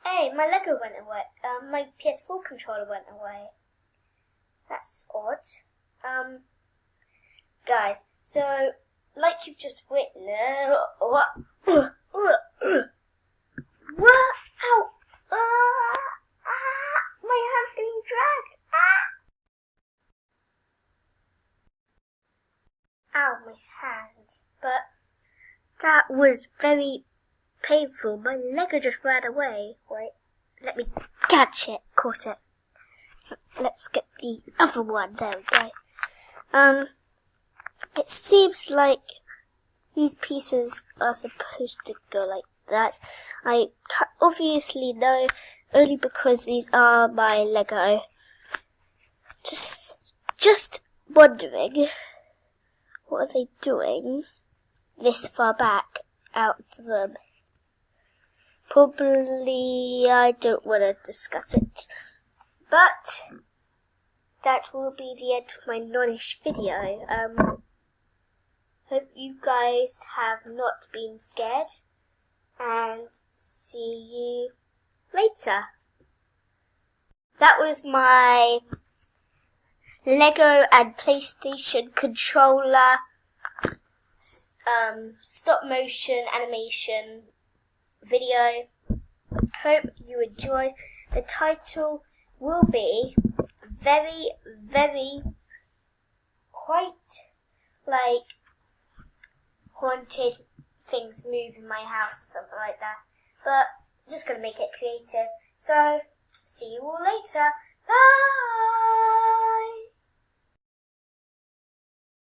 Hey, my Lego went away. My PS4 controller went away. That's odd. Guys, so, like you've just witnessed... What? Ow! My hand's getting dragged! Ow, my hand. But that was very painful. My Lego just ran away. Wait, let me catch it. Caught it. Let's get the other one. There we go. It seems like these pieces are supposed to go like that. I obviously know only because these are my Lego. Just wondering, what are they doing this far back out of the room? Probably I don't want to discuss it, but that will be the end of my non-ish video. Hope you guys have not been scared, and see you later. That was my Lego and PlayStation controller stop motion animation video. Hope you enjoyed. The title will be very, very quite like haunted things move in my house or something like that. But just gonna make it creative. So see you all later. Bye.